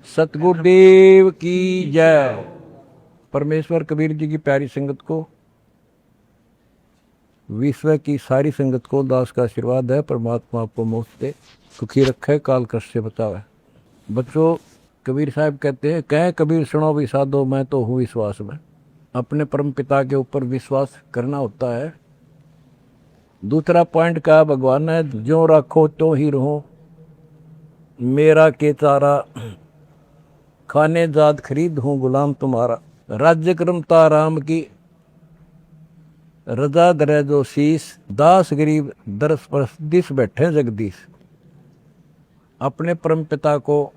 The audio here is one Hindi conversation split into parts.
सतगुरुदेव की जय। परमेश्वर कबीर जी की प्यारी संगत को, विश्व की सारी संगत को दास का आशीर्वाद है। परमात्मा आपको मोक्ष दे, सुखी रखे, काल कष्ट से बचावे। बच्चों, कबीर साहब कहते हैं, कह कबीर सुनो भी साधो, मैं तो हूँ विश्वास में। अपने परम पिता के ऊपर विश्वास करना होता है। दूसरा पॉइंट कहा भगवान ने, जो रखो तो ही रहो, मेरा के चारा, खाने जात खरीद हूँ गुलाम तुम्हारा। राज्य क्रमता राम की, रजा दरे जो शीस, दास गरीब दरस परस दिस बैठे जगदीश। अपने परम पिता को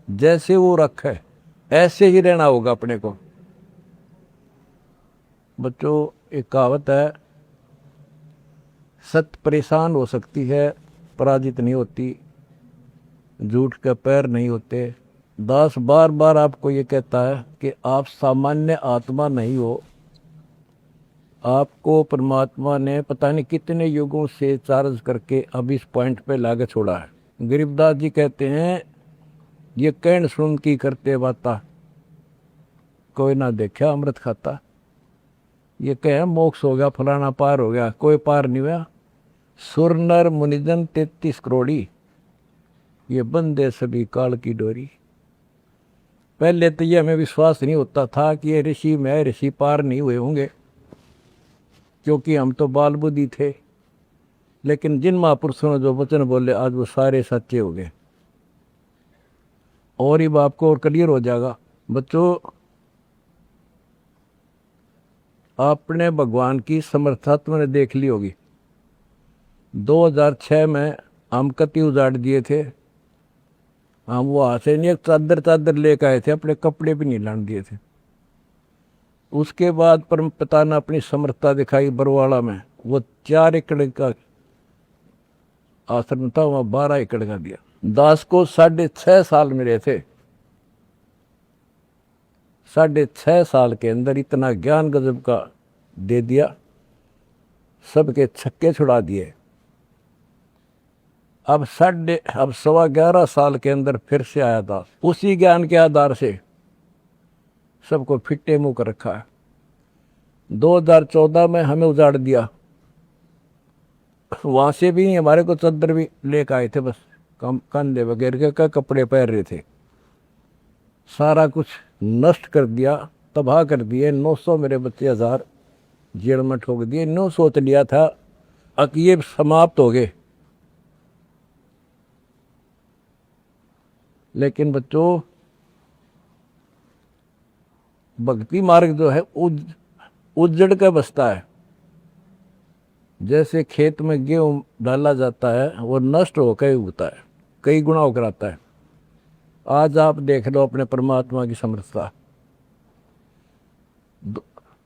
जैसे वो रखे ऐसे ही रहना होगा अपने को। बच्चों, एक कहावत है, सत्य परेशान हो सकती है, पराजित नहीं होती, झूठ के पैर नहीं होते। दास बार बार आपको ये कहता है कि आप सामान्य आत्मा नहीं हो। आपको परमात्मा ने पता नहीं कितने युगों से चार्ज करके अब इस पॉइंट पे लाके छोड़ा है। गरीबदास जी कहते हैं, ये कहन सुन की करते बाता, कोई ना देखा अमृत खाता। ये कहे मोक्ष हो गया, फलाना पार हो गया, कोई पार नहीं हुआ। सुर नर मुनिजन 33 करोड़ी, ये बंदे सभी काल की डोरी। पहले तो ये हमें विश्वास नहीं होता था कि ये ऋषि में ऋषि पार नहीं हुए होंगे, क्योंकि हम तो बाल बुद्धि थे। लेकिन जिन महापुरुषों ने जो वचन बोले, आज वो सारे सच्चे हो गए। और ही आपको और क्लियर हो जाएगा। बच्चों, आपने भगवान की समर्था तुमने देख ली होगी। 2006 में हम कति उजाड़ दिए थे। हम वहाँ से नहीं, एक चादर लेकर आए थे, अपने कपड़े भी नहीं लाने दिए थे। उसके बाद परम पिता ने अपनी समर्थता दिखाई बरवाड़ा में। वो 4 एकड़ का आश्रम था, वहाँ 12 एकड़ का दिया। दास को 6.5 साल मिले थे। 6.5 साल के अंदर इतना ज्ञान गजब का दे दिया, सबके छक्के छुड़ा दिए। अब 11.25 साल के अंदर फिर से आया दास, उसी ज्ञान के आधार से सबको फिट्टे मुंह कर रखा है। 2014 में हमें उजाड़ दिया, वहां से भी हमारे को चद्दर भी लेकर आए थे, बस कंधे वगैरह का कपड़े पहन रहे थे। सारा कुछ नष्ट कर दिया, तबाह कर दिए। 900 मेरे बच्चे 1000 जेल में ठोक दिए। नो सोच लिया था कि ये समाप्त हो गए। लेकिन बच्चों, भक्ति मार्ग जो है उजड़ के बसता है। जैसे खेत में गेहूं डाला जाता है, वो नष्ट होकर उगता है, कई गुना होकर आता है। आज आप देख लो अपने परमात्मा की समर्थता।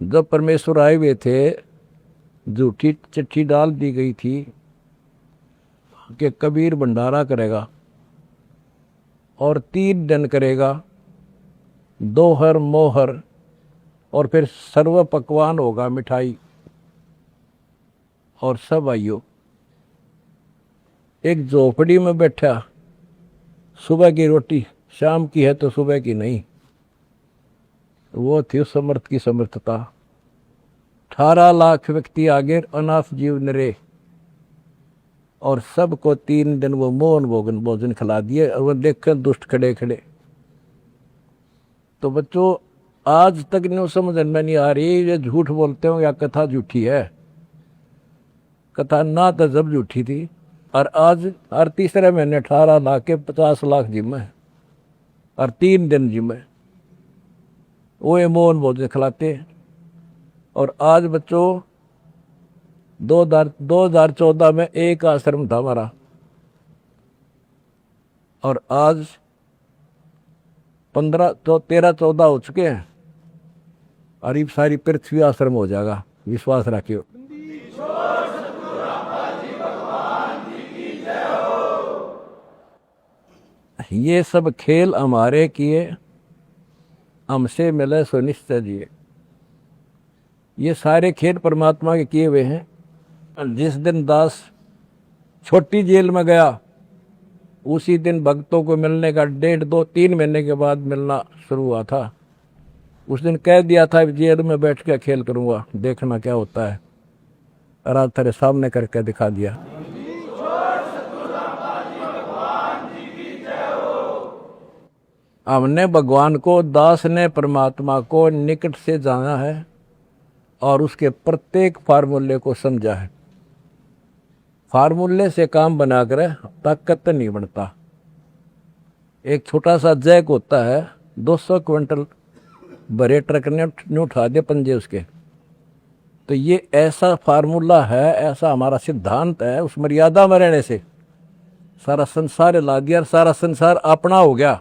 जब परमेश्वर आए हुए थे, झूठी चिट्ठी डाल दी गई थी कि कबीर भंडारा करेगा और 3 दिन करेगा, दोहर मोहर, और फिर सर्व पकवान होगा, मिठाई और सब आइयो। एक झोपड़ी में बैठा, सुबह की रोटी शाम की है तो सुबह की नहीं। वो थी उस समर्थ की समर्थता। 18 लाख व्यक्ति आगे, अनाथ जीव नरे, और सबको 3 दिन वो मोहन भोजन खिला दिए। और वो देख दुष्ट खड़े खड़े। तो बच्चों, आज तक नहीं समझ में नहीं आ रही, ये झूठ बोलते हो या कथा झूठी है। कथा ना तो जब झूठी थी, और आज हर तीसरे महीने 18 लाख के 50 लाख जिम्मे, और 3 दिन जिम्मे वो ये मोहन भोजन खिलाते। और आज बच्चों, 2014 में एक आश्रम था हमारा, और आज 13-14 हो चुके हैं, और ये सारी पृथ्वी आश्रम हो जाएगा। विश्वास रखियो। ये सब खेल हमारे किए, हमसे मिले सो निश्चय जिए। ये सारे खेल परमात्मा के किए हुए हैं। जिस दिन दास छोटी जेल में गया, उसी दिन भक्तों को मिलने का 1.5-2-3 महीने के बाद मिलना शुरू हुआ था। उस दिन कह दिया था जेल में बैठ के खेल करूँगा, देखना क्या होता है। और आज तेरे सामने करके दिखा दिया। हमने भगवान को, दास ने परमात्मा को निकट से जाना है और उसके प्रत्येक फार्मूले को समझा है। फार्मूले से काम बनाकर ताकत नहीं बनता। एक छोटा सा जैक होता है, 200 क्विंटल भरे ट्रक ने उठा दिए पंजे उसके। तो ये ऐसा फार्मूला है, ऐसा हमारा सिद्धांत है। उस मर्यादा में रहने से सारा संसार हिला दिया और सारा संसार अपना हो गया,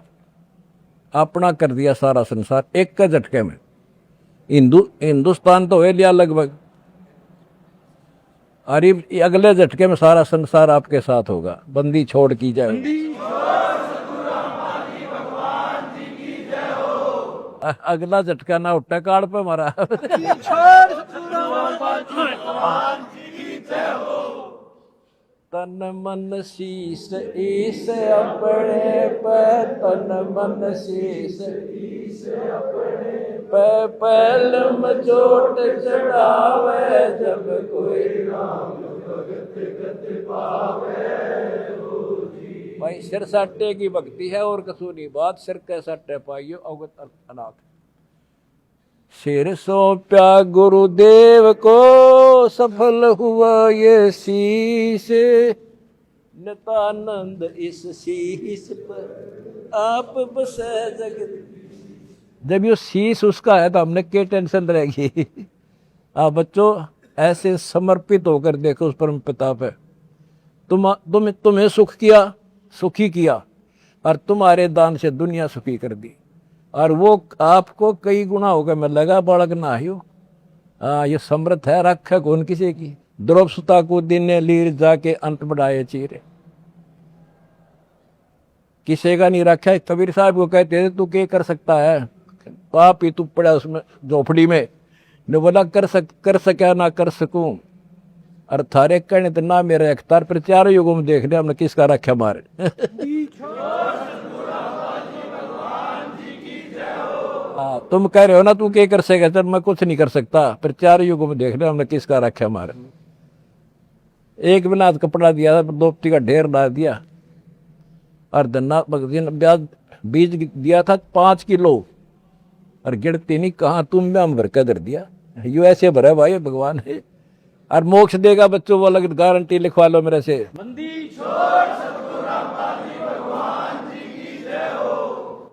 अपना कर दिया सारा संसार एक का झटके में। हिंदुस्तान तो हो लिया लगभग, अरे अगले झटके में सारा संसार आपके साथ होगा। बंदी छोड़ की जाए। अगला झटका ना उठा काड़ पे मारा। तन मन शीस ईस अपने पे, तन मन शीस ईस अपने पे, पहलम चोट चढ़ावे, जब कोई राम भगत गत पावे। भाई सिर साटे की भक्ति है और कसूनी बात, सिर के साटे पाइयो अवगत अनाथ। सिर सौंप्या गुरुदेव को, सफल हुआ ये शीश, नितानंद इस शीश पर आप बसे जगत। जब ये शीश उसका है तो हमने क्या टेंशन रहेगी। आप बच्चों ऐसे समर्पित होकर देखो उस परम पिता पे। तुम्हें सुख किया, सुखी किया, और तुम्हारे दान से दुनिया सुखी कर दी, और वो आपको कई गुना होकर मिलेगा। बालक ना हो, ये समृद्ध है, रखा कौन किसी की। द्रौप सुता को दिन लीर जाके अंत बढ़ाए चीरे, किसी का नहीं रखा। कबीर साहब को कहते थे तू क्या कर सकता है, पाप ही तू पड़ा उसमें झोपड़ी में। ने बोला कर सका ना कर सकूं, और थारे कहने तो ना मेरे अख्तार पर। चारों युगों में देख लिया हमने किसका रखा मारे। तुम कह रहे हो ना तू क्या कर सकेगा, चल मैं कुछ नहीं कर सकता, पर चारों युगों में देख लिया हमने किसका रखा मारे। एक बिना कपड़ा दिया था, दोपती का ढेर डाल दिया, और धन्ना ब्याज बीज दिया था 5 किलो, और गिरती नहीं कहाँ तुम में हम भर कर धर दिया। यू ऐसे भरा भाई भगवान है, और मोक्ष देगा बच्चों वो अलग गारंटी लिखवा लो मेरे से।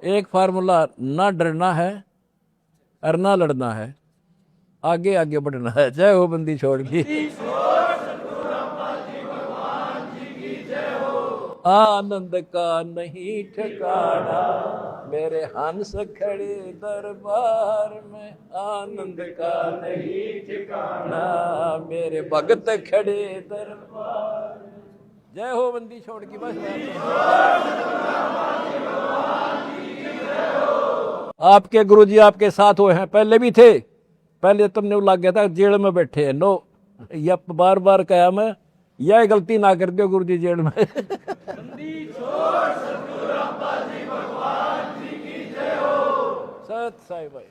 एक फार्मूला, ना डरना है और ना लड़ना है, आगे आगे बढ़ना है। जय हो बंदी छोड़ की। आनंद का नहीं ठिकाना, मेरे हंस खड़े दरबार में। आनंद का नहीं ठिकाना, मेरे भगत खड़े दरबार। जय हो बंदी छोड़ की। बस आपके गुरुजी आपके साथ हुए हैं, पहले भी थे। पहले तुमने लग गया था जेल में बैठे हैं। नो, या बार बार कहा मैं, यह गलती ना कर दो गुरुजी जेल में। सत साई भाई।